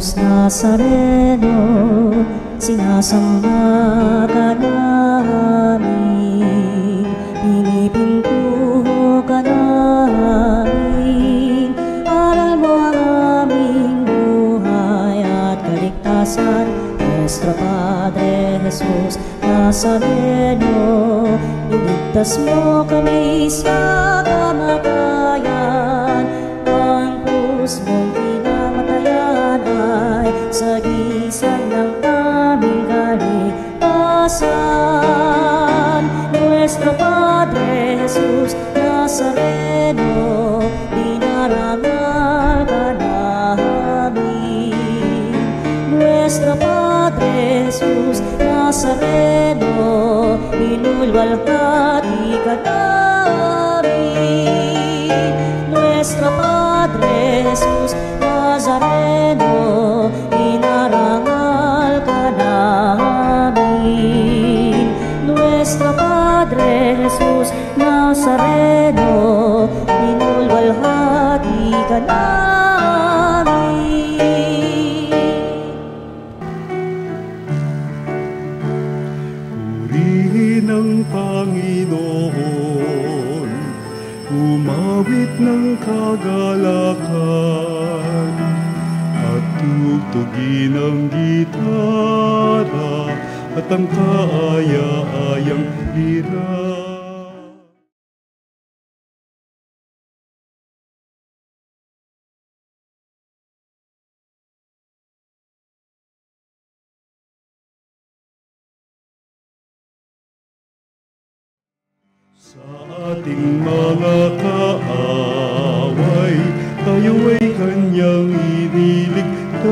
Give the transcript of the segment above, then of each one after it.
Jesus Nazareno, sinasamba ka namin, pinipinto ka namin. Aral mo ang aming buhay at kaligtasan, Nuestro Padre Jesus Nazareno, iligtas mo kami sa kamatayan. Ang krus mong pinamatayan ay sagisag ng aming kaligtasan. Nuestro Padre Jesus Nazareno, dinarangal ka namin. Nuestro Padre Jesus Nazareno, inulwalhati ka namin. Nuestro Padre Jesus Nazareno, inarangal ka namin. Nuestro Padre Jesus Nazareno, inulwalhati ka namin. Purihin ang Panginoon, umawit ng kagalakan, at tugtugin ang gitara at ang kaaya-ayang lira. Sa ating mga kaaway, tayo ay kanyang iniligtas.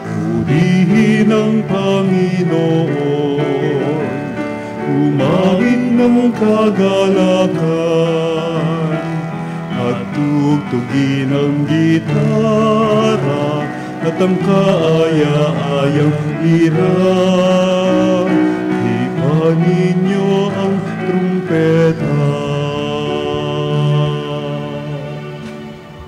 Purihin ang Panginoon, umawit ng kagalakan, at tugtugin ang gitara at ang kaaya-ayang lira. Ninyo ang trumpeta.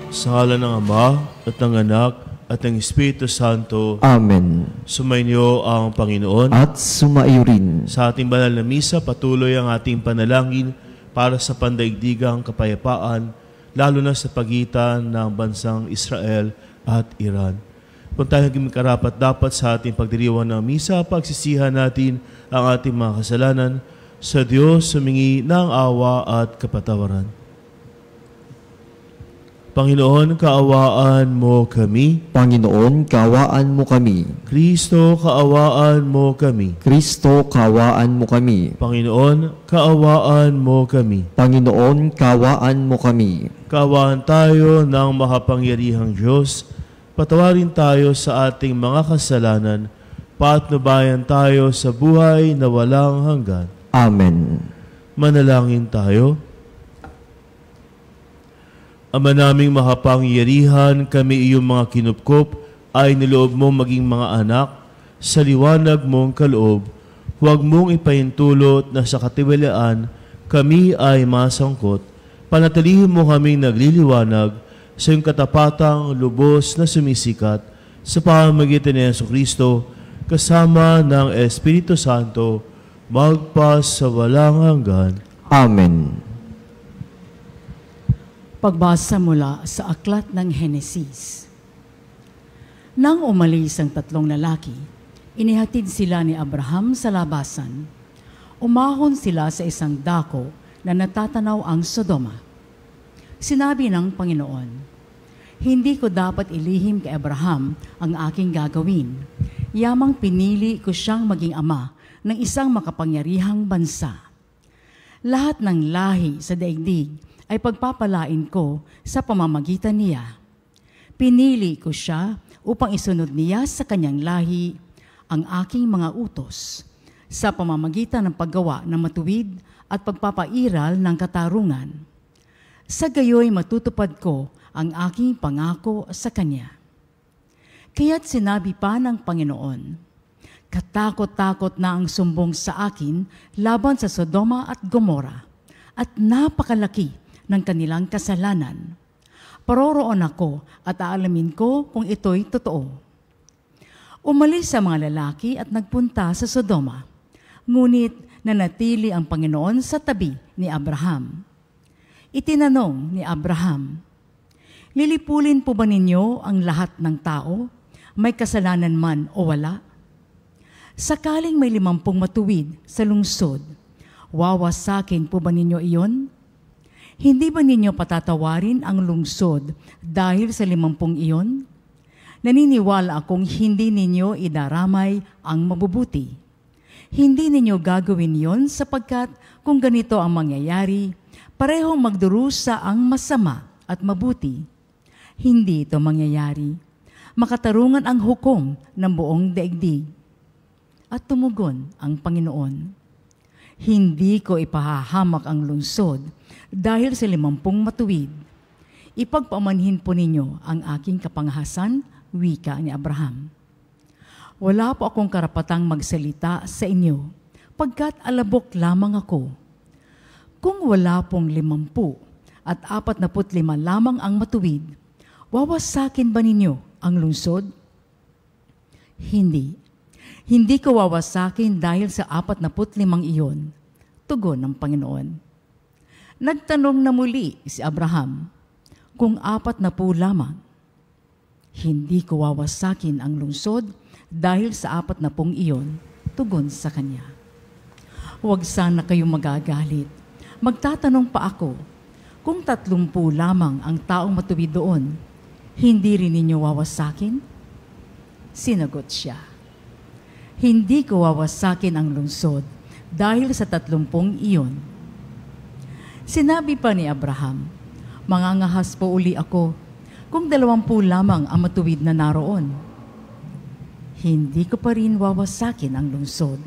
Sa ngalan ng Ama at ng Anak at ng Espiritu Santo. Amen. Sumainyo ang Panginoon. At sumaiyo rin. Sa ating banal na misa, patuloy ang ating panalangin para sa pandaigdigang kapayapaan, lalo na sa pagitan ng bansang Israel at Iran. Kung tayo naging karapat dapat sa ating pagdiriwang ng misa, pagsisihan natin ang ating mga kasalanan, sa Diyos sumingi ng awa at kapatawaran. Panginoon, kaawaan mo kami. Panginoon, kaawaan mo kami. Kristo, kaawaan mo kami. Kristo, kaawaan mo kami. Panginoon, kaawaan mo kami. Panginoon, kaawaan mo kami. Kaawaan tayo ng makapangyarihang Diyos. Patawarin tayo sa ating mga kasalanan. Patnubayan tayo sa buhay na walang hanggan. Amen. Manalangin tayo. Ama naming makapangyarihan, kami iyong mga kinupkop ay niloob mong maging mga anak sa liwanag mong kaloob. Huwag mong ipahintulot na sa katiwalaan kami ay masangkot. Panatilihin mo kaming nagliliwanag sa iyong katapatang lubos na sumisikat sa pamamagitan ni Jesucristo kasama ng Espiritu Santo magpas sa walang hanggan. Amen. Pagbasa mula sa aklat ng Henesis. Nang umalis ang tatlong lalaki, inihatid sila ni Abraham sa labasan. Umahon sila sa isang dako na natatanaw ang Sodoma. Sinabi ng Panginoon, "Hindi ko dapat ilihim kay Abraham ang aking gagawin. Yamang pinili ko siyang maging ama ng isang makapangyarihang bansa. Lahat ng lahi sa daigdig ay pagpapalain ko sa pamamagitan niya. Pinili ko siya upang isunod niya sa kanyang lahi ang aking mga utos sa pamamagitan ng paggawa ng matuwid at pagpapairal ng katarungan. Sa gayoy matutupad ko ang aking pangako sa kanya." Kaya't sinabi pa ng Panginoon, "Katakot-takot na ang sumbong sa akin laban sa Sodoma at Gomora, at napakalaki ng kanilang kasalanan. Paroroon ako at aalamin ko kung ito'y totoo. Umalis sa mga lalaki at nagpunta sa Sodoma. Ngunit nanatili ang Panginoon sa tabi ni Abraham. Itinanong ni Abraham, "Lilipulin po ba ninyo ang lahat ng tao, may kasalanan man o wala? Sakaling may 50 matuwid sa lungsod, wawasakin po ba ninyo iyon? Hindi ba ninyo patatawarin ang lungsod dahil sa 50 iyon? Naniniwala akong hindi ninyo idaramay ang mabubuti. Hindi ninyo gagawin yon sapagkat kung ganito ang mangyayari, parehong magdurusa ang masama at mabuti. Hindi ito mangyayari. Makatarungan ang hukom ng buong daigdig." At tumugon ang Panginoon, "Hindi ko ipahahamak ang lungsod dahil sa 50 matuwid. Ipagpamanhin po ninyo ang aking kapangahasan," wika ni Abraham. "Wala po akong karapatang magsalita sa inyo, pagkat alabok lamang ako. Kung wala pong 50 at 45 lamang ang matuwid, wawasakin ba ninyo ang lungsod? Hindi. Hindi ko wawasakin dahil sa 45 iyon," tugon ng Panginoon. Nagtanong na muli si Abraham, "Kung 40 lamang?" "Hindi ko wawasakin ang lungsod dahil sa 40 iyon," tugon sa kanya. "Huwag sana kayong magagalit. Magtatanong pa ako, kung 30 lamang ang taong matuwid doon, hindi rin ninyo wawasakin?" Sinagot siya, "Hindi ko wawasakin ang lungsod dahil sa 30 iyon." Sinabi pa ni Abraham, "Mangangahas po uli ako kung 20 lamang ang matuwid na naroon. Hindi ko pa rin wawasakin ang lungsod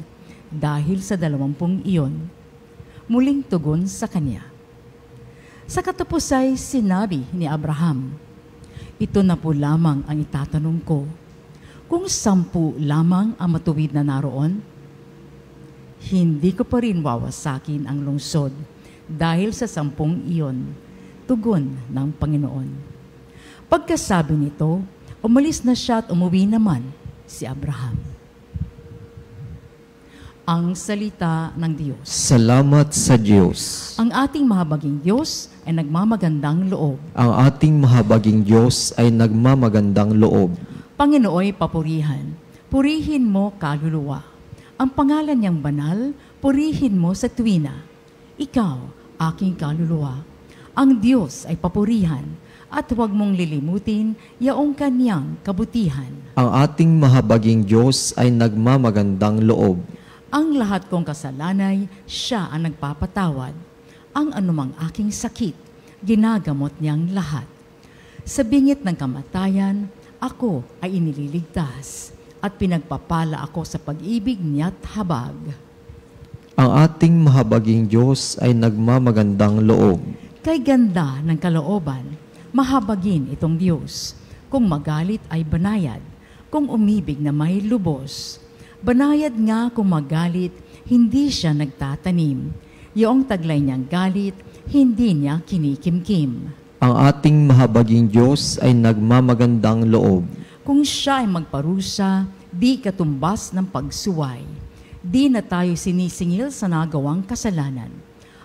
dahil sa 20 iyon." Muling tugon sa kanya. Sa katapos ay sinabi ni Abraham, "Ito na po lamang ang itatanong ko. Kung 10 lamang ang matuwid na naroon, hindi ko pa rin wawasakin ang lungsod dahil sa 10 iyon," tugon ng Panginoon. Pagkasabi nito, umalis na siya at umuwi naman si Abraham. Ang salita ng Diyos. Salamat sa Diyos. Ang ating mahabaging Diyos ay nagmamagandang loob. Ang ating mahabaging Diyos ay nagmamagandang loob. Panginooy papurihan, purihin mo kaluluwa. Ang pangalan niyang banal, purihin mo sa tuwina. Ikaw, aking kaluluwa. Ang Diyos ay papurihan at huwag mong lilimutin yaong kanyang kabutihan. Ang ating mahabaging Diyos ay nagmamagandang loob. Ang lahat kong kasalanay, siya ang nagpapatawad. Ang anumang aking sakit, ginagamot niyang lahat. Sa bingit ng kamatayan, ako ay inililigtas at pinagpapala ako sa pag-ibig niya't habag. Ang ating mahabaging Diyos ay nagmamagandang loob. Kay ganda ng kalooban, mahabagin itong Diyos. Kung magalit ay banayad, kung umibig na may lubos. Banayad nga kung magalit, hindi siya nagtatanim. Yung taglay niyang galit, hindi niya kinikimkim. Ang ating mahabaging Diyos ay nagmamagandang loob. Kung siya ay magparusa, di katumbas ng pagsuway. Di na tayo sinisingil sa nagawang kasalanan.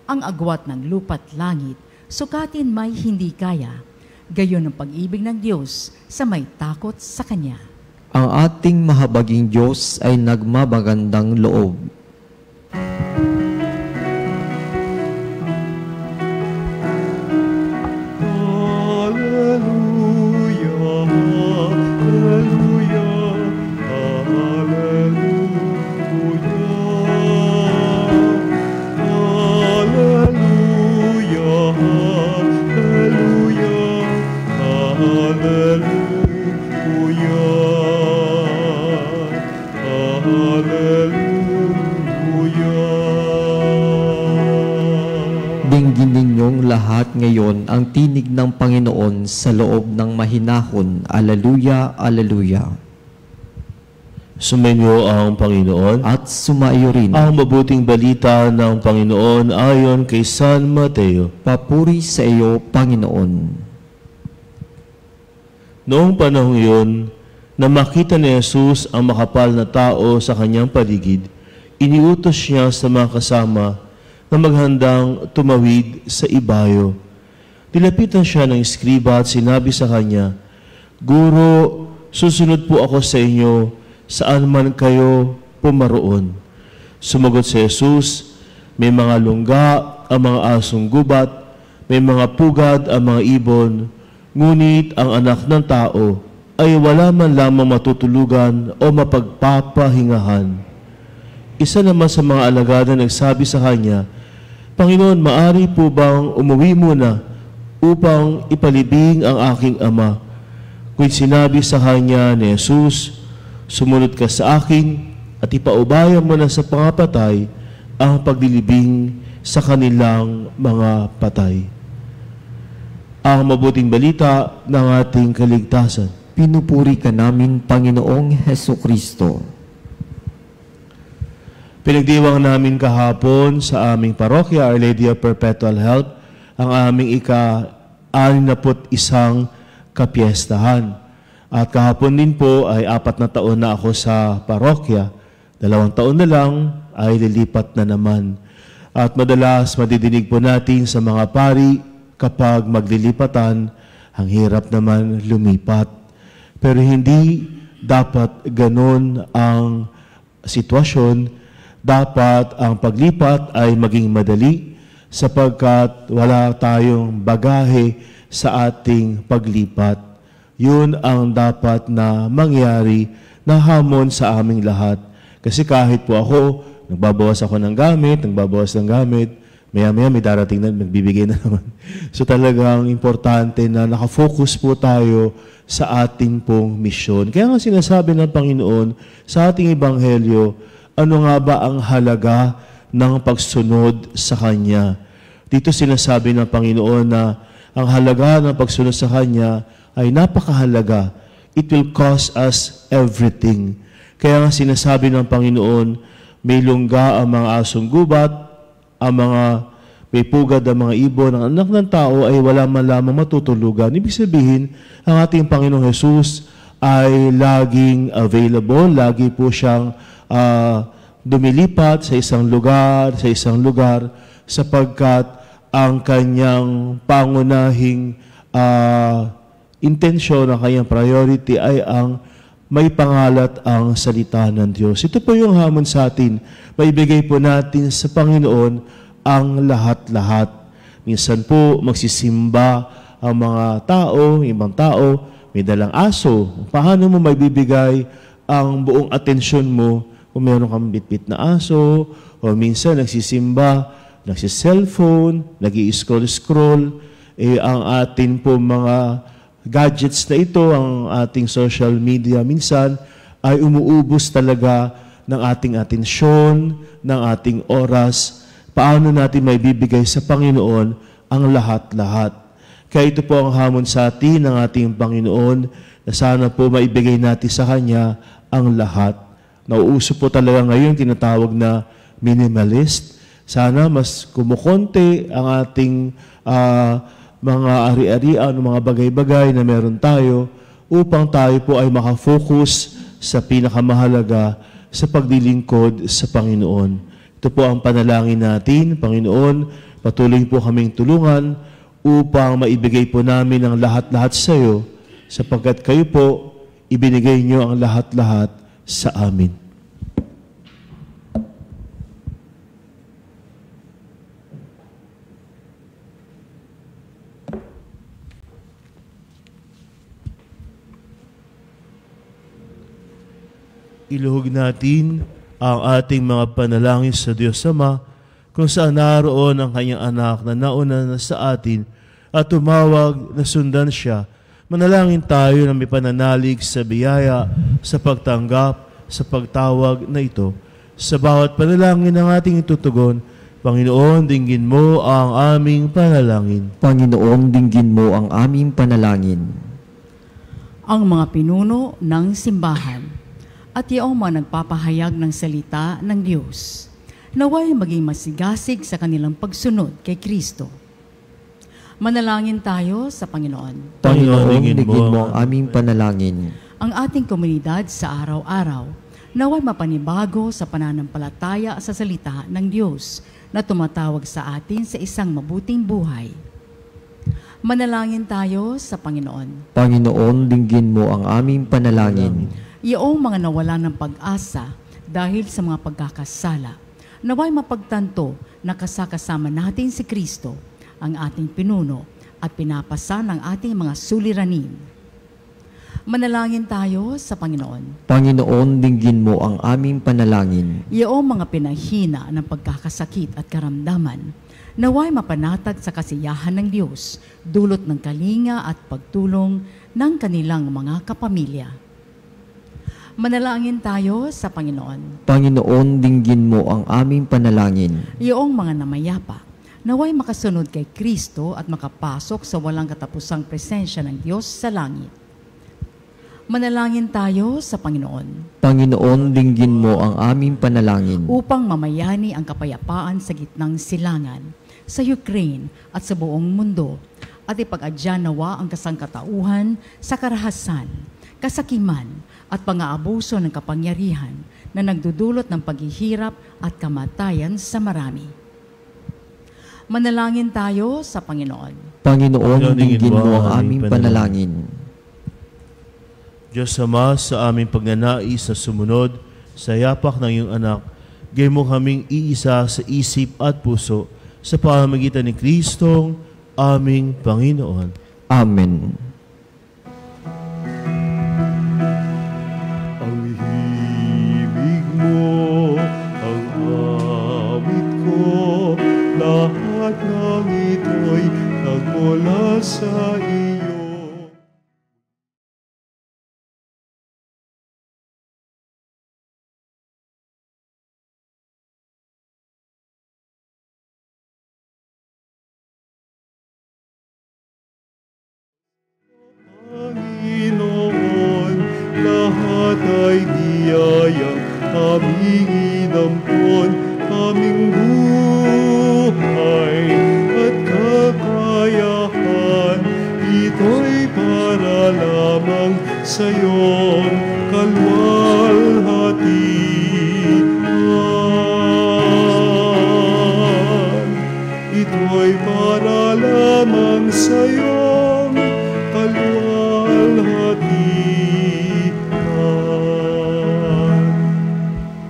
Ang agwat ng lupa't langit, sukatin may hindi kaya. Gayon ang pag-ibig ng Diyos sa may takot sa Kanya. Ang ating mahabaging Diyos ay nagmamagandang loob. Dinggin ninyong lahat ngayon ang tinig ng Panginoon sa loob ng mahinahon. Alleluia, alleluia. Sumainyo ang Panginoon At sumaiyo rin. ang mabuting balita ng Panginoon ayon kay San Mateo. Papuri sa iyo, Panginoon. Noong panahong iyon, na makita ni Jesus ang makapal na tao sa kanyang paligid, iniutos niya sa mga kasama na maghandang tumawid sa ibayo. Nilapitan siya ng eskriba at sinabi sa kanya, "Guro, susunod po ako sa inyo saan man kayo pumaroon." Sumagot si Jesus, "May mga lungga ang mga asong gubat, may mga pugad ang mga ibon, ngunit ang anak ng tao ay wala man lamang matutulugan o mapagpapahingahan." Isa naman sa mga alagad na nagsabi sa kanya, "Panginoon, maari po bang umuwi muna upang ipalibing ang aking ama?" Ngunit sinabi sa kanya ni Jesus, "Sumunod ka sa akin at ipaubaya mo na sa pangapatay ang paglilibing sa kanilang mga patay." Ang mabuting balita ng ating kaligtasan. Pinupuri ka namin, Panginoong Hesukristo. Pinagdiwang namin kahapon sa aming parokya, Our Lady of Perpetual Help, ang aming ika-61 kapiestahan. At kahapon din po ay 4 na taon na ako sa parokya. 2 taon na lang ay lilipat na naman. At madalas madidinig po natin sa mga pari kapag maglilipatan, ang hirap naman lumipat. Pero hindi dapat ganun ang sitwasyon. Dapat ang paglipat ay maging madali sapagkat wala tayong bagahe sa ating paglipat. Yun ang dapat na mangyari na hamon sa aming lahat. Kasi kahit po ako, nagbabawas ako ng gamit, maya-maya may darating na, magbibigay na naman. So talagang importante na nakafocus po tayo sa ating pong misyon. Kaya nga sinasabi ng Panginoon sa ating Ebanghelyo, ano nga ba ang halaga ng pagsunod sa Kanya? Dito sinasabi ng Panginoon na ang halaga ng pagsunod sa Kanya ay napakahalaga. It will cost us everything. Kaya nga sinasabi ng Panginoon, may lungga ang mga asong gubat, ang mga may pugad ang mga ibon, ang anak ng tao ay wala man lamang matutulugan. Ibig sabihin, ang ating Panginoong Jesus ay laging available, lagi po siyang dumilipat sa isang lugar, sapagkat ang kanyang pangunahing intensyon, ang kanyang priority ay ang may pangalat ang salita ng Diyos. Ito po yung hamon sa atin. Maibigay po natin sa Panginoon ang lahat-lahat. Minsan po magsisimba ang mga tao, ibang tao, may dalang aso. Paano mo maibibigay ang buong atensyon mo kung meron kang bitbit na aso, o minsan nagsisimba, nagsiselfone, nag-i-scroll-scroll, ang atin po mga gadgets na ito, ang ating social media, minsan ay umuubos talaga ng ating atensyon, ng ating oras. Paano natin may bibigay sa Panginoon ang lahat-lahat? Kaya ito po ang hamon sa atin ng ating Panginoon, na sana po maibigay natin sa Kanya ang lahat. Nauuso po talaga ngayon tinatawag na minimalist. Sana mas kumukonti ang ating mga ari-arian, mga bagay-bagay na meron tayo upang tayo po ay makafocus sa pinakamahalaga sa paglilingkod sa Panginoon. Ito po ang panalangin natin. Panginoon, patuloy po kaming tulungan upang maibigay po namin ang lahat-lahat sa iyo, sapagkat kayo po, ibinigay niyo ang lahat-lahat sa amin. Iluhog natin ang ating mga panalangin sa Diyos Ama, kung saan naroon ang kanyang anak na nauna na sa atin at tumawag na sundan siya. Manalangin tayo na may pananalig sa biyaya, sa pagtanggap, sa pagtawag na ito. Sa bawat panalangin ng ating itutugon, Panginoon, dinggin mo ang aming panalangin. Panginoon, dinggin mo ang aming panalangin. Ang mga pinuno ng simbahan at iyong mga nagpapahayag ng salita ng Diyos, naway maging masigasig sa kanilang pagsunod kay Kristo. Manalangin tayo sa Panginoon. Panginoon, Panginoon, digin mo ang aming panalangin. Ang ating komunidad sa araw-araw, naway mapanibago sa pananampalataya sa salita ng Diyos na tumatawag sa atin sa isang mabuting buhay. Manalangin tayo sa Panginoon. Panginoon, dinggin mo ang aming panalangin. Iyong mga nawala ng pag-asa dahil sa mga pagkakasala, naway mapagtanto na kasakasama natin si Kristo, ang ating pinuno at pinapasa ng ating mga suliranin. Manalangin tayo sa Panginoon. Panginoon, dinggin mo ang aming panalangin. Iyong mga pinahina ng pagkakasakit at karamdaman, naway mapanatag sa kasiyahan ng Diyos, dulot ng kalinga at pagtulong ng kanilang mga kapamilya. Manalangin tayo sa Panginoon. Panginoon, dinggin mo ang aming panalangin. Iyong mga namayapa, naway makasunod kay Kristo at makapasok sa walang katapusang presensya ng Diyos sa langit. Manalangin tayo sa Panginoon. Panginoon, dinggin mo ang aming panalangin. Upang mamayani ang kapayapaan sa gitnang silangan, sa Ukraine at sa buong mundo, at ipag-adya nawa ang kasangkatauhan sa karahasan, kasakiman at pang-aabuso ng kapangyarihan na nagdudulot ng paghihirap at kamatayan sa marami. Manalangin tayo sa Panginoon. Panginoon, dinggin mo ang aming panalangin. Diyos Ama, sa aming pagnanais sa sumunod sa yapak ng iyong anak, gawin mo kaming iisa sa isip at puso sa pamamagitan ni Kristong aming Panginoon. Amen. Ang himig mo, ang awit ko, lahat ng ito'y nagmula sa iyo. Panginoon, lahat ay biyayang aming inampon, aming buhay at kakayahan. Ito'y para lamang sa iyong kalwalhatian. Ito'y para lamang sa iyong kalwalhatian.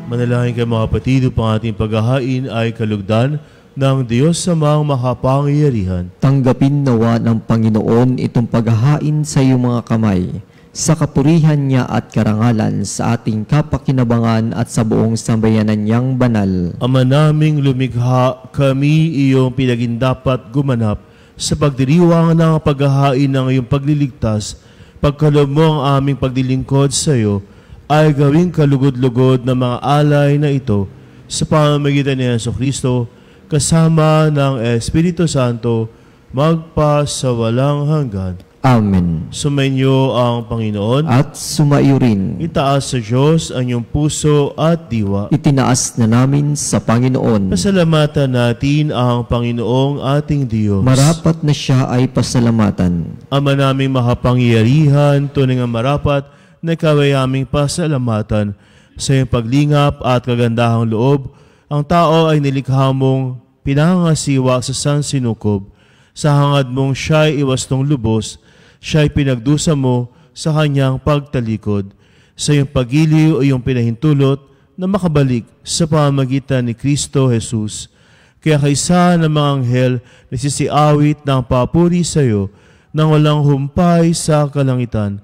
Manalangin kayo mga kapatid, upang ating paghahain ay kalugdan ng Diyos Amang makapangyarihan. Tanggapin nawa ng Panginoon itong paghahain sa iyong mga kamay, sa kapurihan niya at karangalan sa ating kapakinabangan at sa buong sambayanan niyang banal. Ama naming lumikha, kami iyong pinagindapat gumanap sa pagdiriwang ng paghahain ng iyong pagliligtas. Pagkaloob mo ang aming paglilingkod sa iyo, ay gawing kalugod-lugod na mga alay na ito sa pamamagitan ni Jesucristo, kasama ng Espiritu Santo, magpa sa walang hanggan. Amen. Sumainyo ang Panginoon. At sumaiyo rin. Itaas sa Diyos ang iyong puso at diwa. Itinaas na namin sa Panginoon. Pasalamatan natin ang Panginoong ating Diyos. Marapat na siya ay pasalamatan. Ama naming makapangyarihan, tunay nga marapat na ikaw ay aming pasalamatan sa iyong paglingap at kagandahang loob. Ang tao ay nilikha mong pinangasiwa sa sansinukob. Sa hangad mong siya'y iwastong lubos, siya'y pinagdusa mo sa kanyang pagtalikod. Sa iyong pagiliw o iyong pinahintulot na makabalik sa pamamagitan ni Kristo Jesus. Kaya kaysa ng mga anghel nagsisiawit ng papuri sa iyo nang walang humpay sa kalangitan,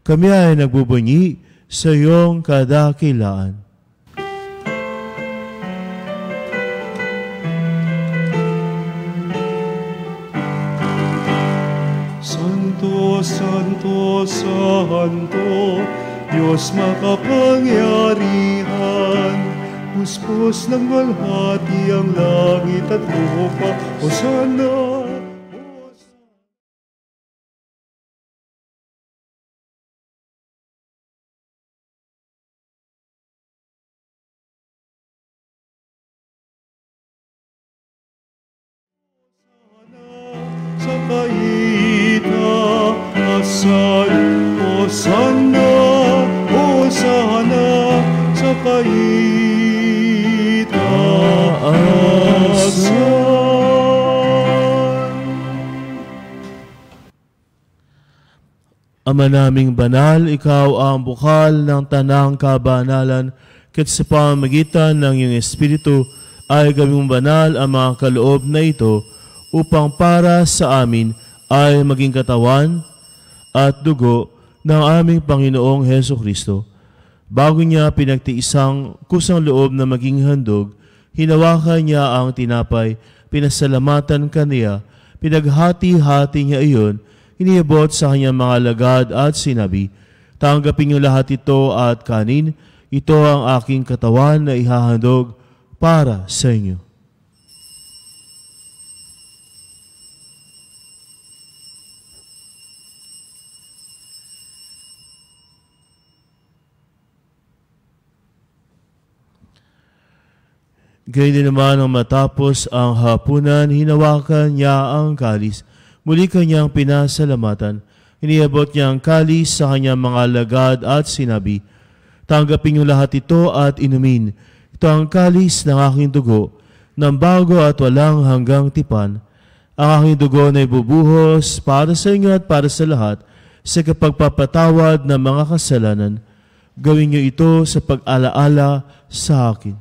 kami ay nagbubunyi sa iyong kadakilaan. Santo, Santo, Santo, Diyos makapangyarihan. Puspos ng walhati ang langit at lupa. Hosana! Sa kaitaasan. Hosana, Hosana sa kaitaasan. Ama naming banal, ikaw ang bukal ng tanang kabanalan, ket sa pamamagitan ng iyong Espiritu ay gawing banal ang mga kaloob na ito upang para sa amin ay maging katawan at dugo ng aming Panginoong Heso Kristo. Bago niya pinagtiisang kusang loob na maging handog, hinawakan niya ang tinapay, pinasalamatan kaniya, pinaghati-hati niya iyon, iniabot sa kanyang mga alagad at sinabi, tanggapin niyo lahat ito at kanin, ito ang aking katawan na ihahandog para sa inyo. Gayun din naman ang matapos ang hapunan, hinawakan niya ang kalis. Muli kanyang pinasalamatan. Iniabot niya ang kalis sa kanyang mga alagad at sinabi, tanggapin niyo lahat ito at inumin. Ito ang kalis ng aking dugo, ng bago at walang hanggang tipan. Ang aking dugo na ibubuhos para sa inyo at para sa lahat sa kapagpapatawad ng mga kasalanan. Gawin niyo ito sa pag-alaala sa akin.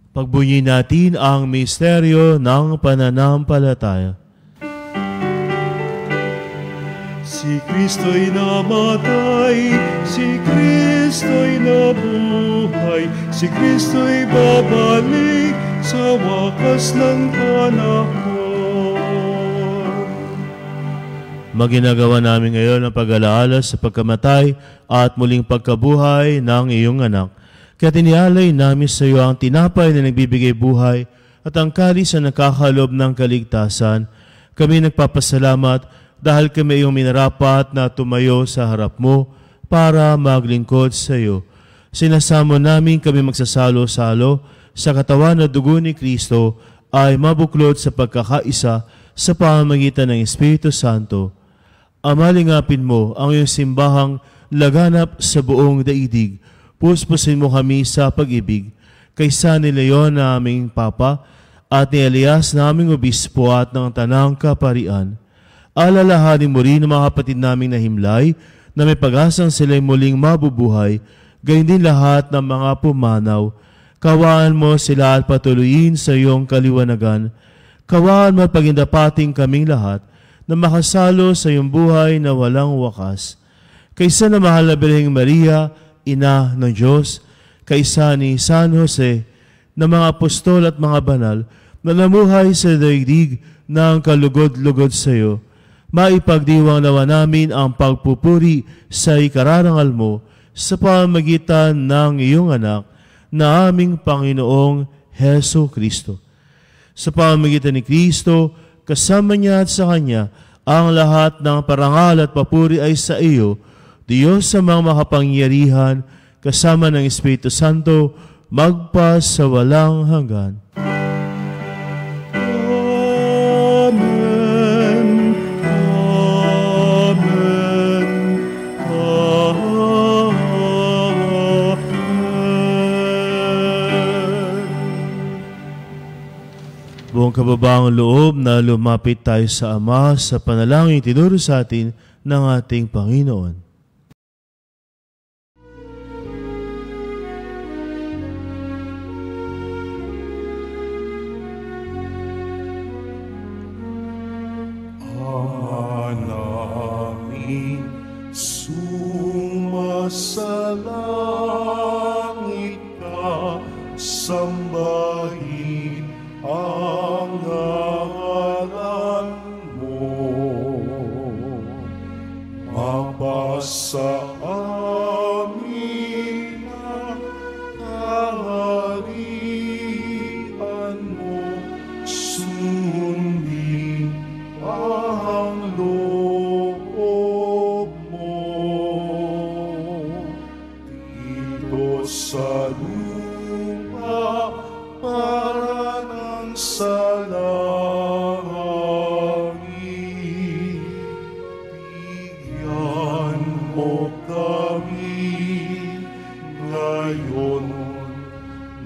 Pagbunyi natin ang misteryo ng pananampalataya. Si Kristo'y namatay, si Kristo'y nabuhay, si Kristo'y babalik sa wakas ng panahon. Maginagawa namin ngayon ang pag-alaala sa pagkamatay at muling pagkabuhay ng iyong anak. Kaya tinialay namin sa iyo ang tinapay na nagbibigay buhay at ang kalis na nakakalob ng kaligtasan. Kami nagpapasalamat dahil kami iyong minarapat na tumayo sa harap mo para maglingkod sa iyo. Sinasamo namin kami magsasalo-salo sa katawan na dugo ni Kristo ay mabuklod sa pagkakaisa sa pamamagitan ng Espiritu Santo. Amalingapin mo ang iyong simbahang laganap sa buong daigdig. Puspusin mo kami sa pag-ibig, kaysa ni Leon na aming Papa at ni Elias na aming Obispo at ng Tanang Kaparian. Alalahanin mo rin ang mga kapatid naming nahimlay na may pag-asang sila'y muling mabubuhay, gayon din lahat ng mga pumanaw. Kawaan mo sila at patuloyin sa iyong kaliwanagan. Kawaan mo at pagindapating kaming lahat na makasalo sa iyong buhay na walang wakas. Kaysa na mahal na Birheng Maria, Ina ng Diyos, kaysa ni San Jose, na mga apostol at mga banal na namuhay sa daigdig ng kalugod-lugod sa iyo, maipagdiwang nawa namin ang pagpupuri sa ikararangal mo sa pamamagitan ng iyong anak na aming Panginoong Heso Kristo. Sa pamamagitan ni Kristo, kasama niya at sa Kanya, ang lahat ng parangal at papuri ay sa iyo, Diyos sa mga makapangyarihan, kasama ng Espiritu Santo, magpa sa walang hanggan. Amen. Amen. Amen. Buong kababaang loob na lumapit tayo sa Ama sa panalangin tinuro sa atin ng ating Panginoon. Sumasalangit ka, sambahin ang ngalan mo. Mapasa sa lupa para nang sa langit. Bigyan mo kami ngayon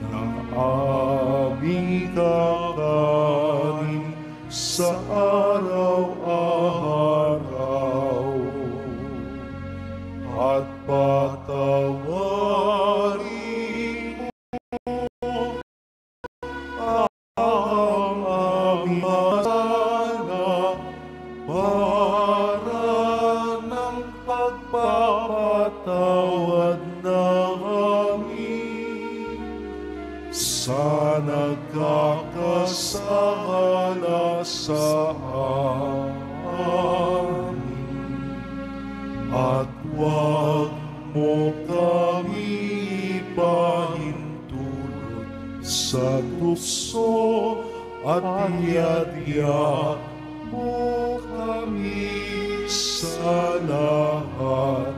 ng aming kakanin sa araw-araw, at patawarin mo ang aming masala para ng pagpapatawad namin sa nagkakasala sa amin. At huwag mo kami ipahintulot sa tukso, at iadya mo kami sa lahat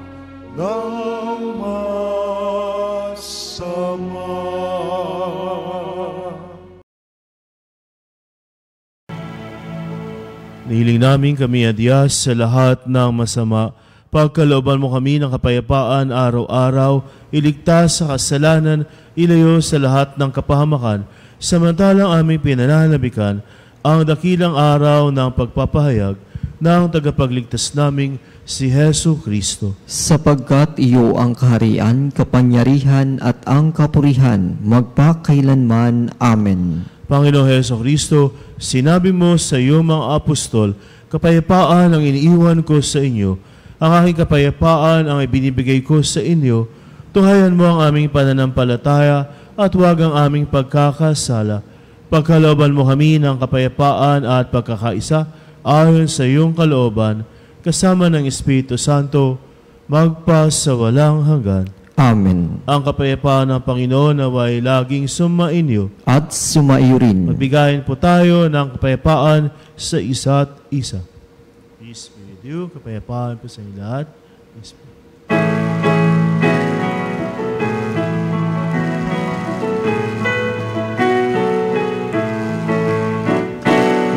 ng masama. Nihiling namin kami adyas sa lahat ng masama. Pagkalooban mo kami ng kapayapaan araw-araw, iligtas sa kasalanan, ilayo sa lahat ng kapahamakan, samantalang aming pinananabikan ang dakilang araw ng pagpapahayag ng tagapagligtas naming si Hesu Kristo. Sapagkat iyo ang kaharian, kapangyarihan at ang kapurihan, magpakailanman. Amen. Panginoong Hesu Kristo, sinabi mo sa iyong mga apostol, kapayapaan ang iniiwan ko sa inyo, ang aking kapayapaan ang ibinibigay ko sa inyo. Tunghayan mo ang aming pananampalataya at huwag ang aming pagkakasala. Pagkalooban mo kami ng kapayapaan at pagkakaisa ayon sa iyong kalooban, kasama ng Espiritu Santo, magpa sa walang hanggan. Amen. Ang kapayapaan ng Panginoon naway laging sumainyo. At sumaiyo rin. Magbigayin po tayo ng kapayapaan sa isa't isa. Peace be with you. Kapayapaan po sa inyo lahat. Peace be.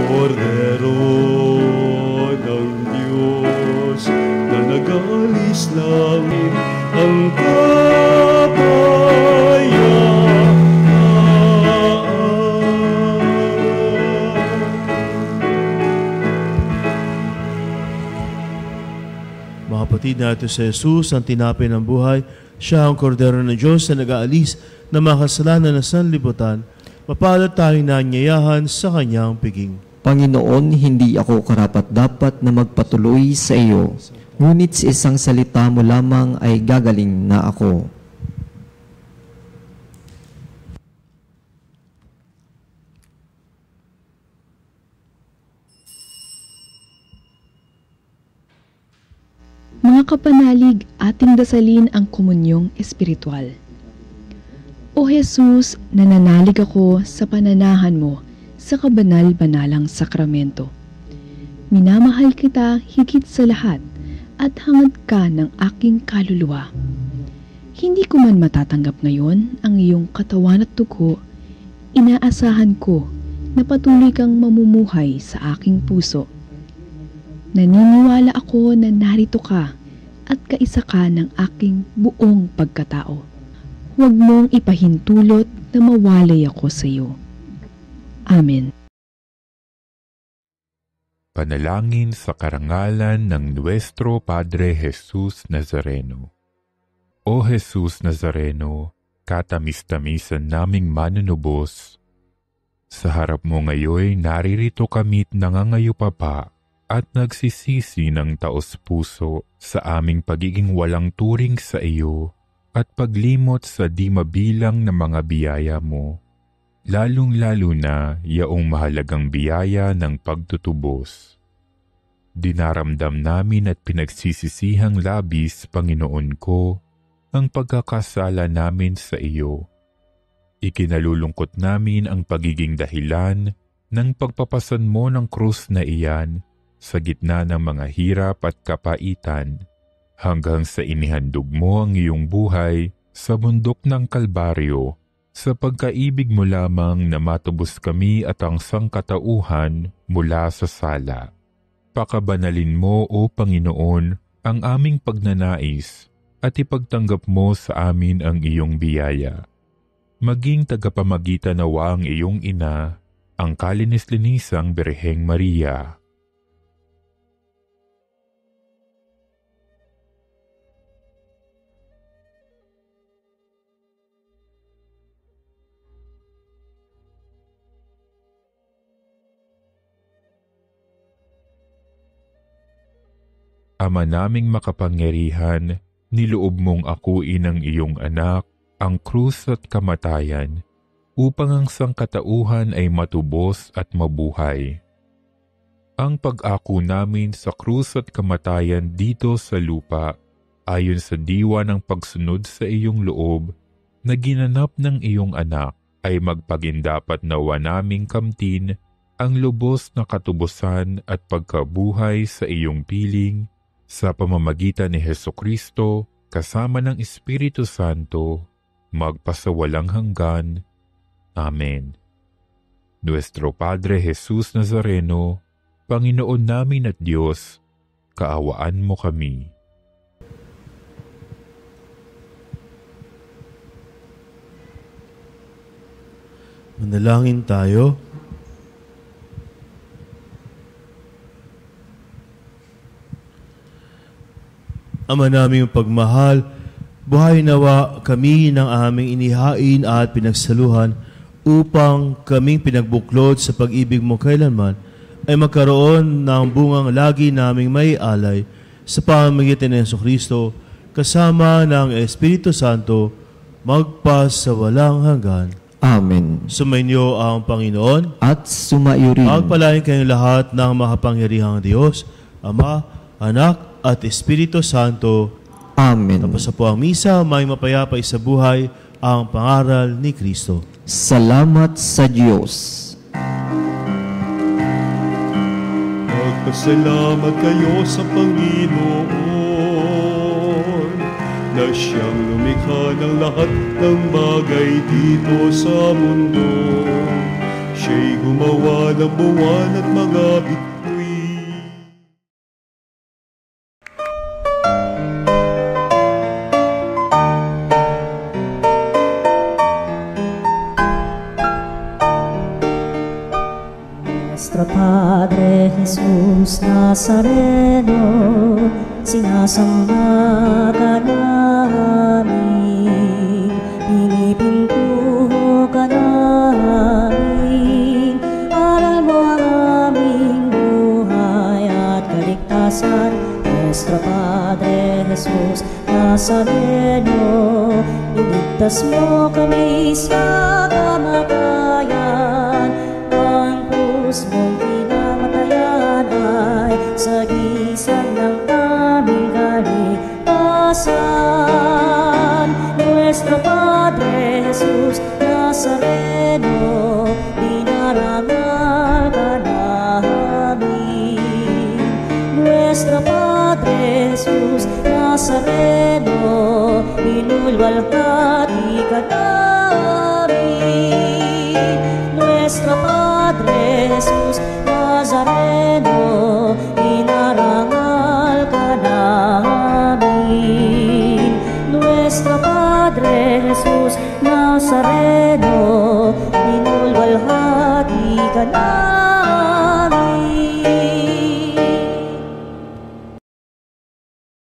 Kordero ng Diyos na nag-alis langit ang kapayapaan. Mga kapatid, natin si Jesus, ang tinapay ng buhay. Siya ang kordero ng Diyos na nag-aalis na makasalanan ng sanlibutan. Mapalad tayong nanyayahan sa kanyang piging. Panginoon, hindi ako karapat-dapat na magpatuloy sa iyo, ngunit sa isang salita mo lamang ay gagaling na ako. Mga kapanalig, ating dasalin ang komunyong espiritual. O Jesus, nananalig ako sa pananahan mo sa kabanal-banalang sakramento. Minamahal kita higit sa lahat at hangad ka ng aking kaluluwa. Hindi ko man matatanggap ngayon ang iyong katawan at dugo, inaasahan ko na patuloy kang mamumuhay sa aking puso. Naniniwala ako na narito ka at kaisa ka ng aking buong pagkatao. Huwag mong ipahintulot na mawalay ako sa iyo. Amen. Panalangin sa karangalan ng Nuestro Padre Jesus Nazareno. O Jesus Nazareno, katamis-tamisan naming manunubos, sa harap mo ngayon naririto kami't nangangayupapa at nagsisisi ng taos-puso sa aming pagiging walang turing sa iyo at paglimot sa di mabilang na mga biyaya mo, lalong-lalo na yaong mahalagang biyaya ng pagtutubos. Dinaramdam namin at pinagsisisihang labis, Panginoon ko, ang pagkakasala namin sa iyo. Ikinalulungkot namin ang pagiging dahilan ng pagpapasan mo ng krus na iyan sa gitna ng mga hirap at kapaitan, hanggang sa inihandog mo ang iyong buhay sa bundok ng Kalbaryo, sa pagkaibig mo lamang na matubos kami at ang sangkatauhan mula sa sala. Pakabanalin mo, O Panginoon, ang aming pagnanais at ipagtanggap mo sa amin ang iyong biyaya. Maging tagapamagitan nawa ang iyong ina, ang kalinis-linisang Birheng Maria. Ama naming makapangyarihan, niloob mong akuin ang iyong anak, ang krus at kamatayan, upang ang sangkatauhan ay matubos at mabuhay. Ang pag-ako namin sa krus at kamatayan dito sa lupa, ayon sa diwa ng pagsunod sa iyong loob, na ginanap ng iyong anak, ay magpagindapat nawa naming kamtin ang lubos na katubusan at pagkabuhay sa iyong piling, sa pamamagitan ni Hesukristo, kasama ng Espiritu Santo, magpasawalang hanggan. Amen. Nuestro Padre Jesus Nazareno, Panginoon namin at Diyos, kaawaan mo kami. Manalangin tayo. Ama naming pagmahal, buhay nawa kami ng aming inihain at pinagsaluhan upang kaming pinagbuklod sa pag-ibig mo kailanman ay magkaroon ng bungang lagi naming may alay sa pamamagitan ni Jesucristo kasama ng Espiritu Santo magpasawalang hanggan. Amen. Sumainyo ang Panginoon At sumaiyo rin. Pagpalain kayong lahat ng makapangyarihang Diyos, Ama, Anak, at Espiritu Santo. Amen. Tapos na po ang misa, may mapayapa sa buhay ang pangaral ni Kristo. Salamat sa Diyos. Magpasalamat kayo sa Panginoon na siyang lumikha ng lahat ng bagay dito sa mundo. Siya'y gumawa ng buwan at mga bituin. Nuestro Padre Jesus Nazareno, sinasamba ka namin, pinipintuho ka namin, aral mo ang aming buhay at kaligtasan. Nuestro Padre Jesus Nazareno, iligtas mo kami sa kamatayan, ang krus mong pinamatayan ay sagisag ng aming kaligtasan. Nuestro Padre Jesus Nazareno, dinarangal ka namin. Nuestro Padre Jesus Nazareno, inulwalhati ka namin. Nuestro Padre Jesus Nazareno, inarangal ka namin. Nuestro Padre Jesus Nazareno, inulwalhati ka namin.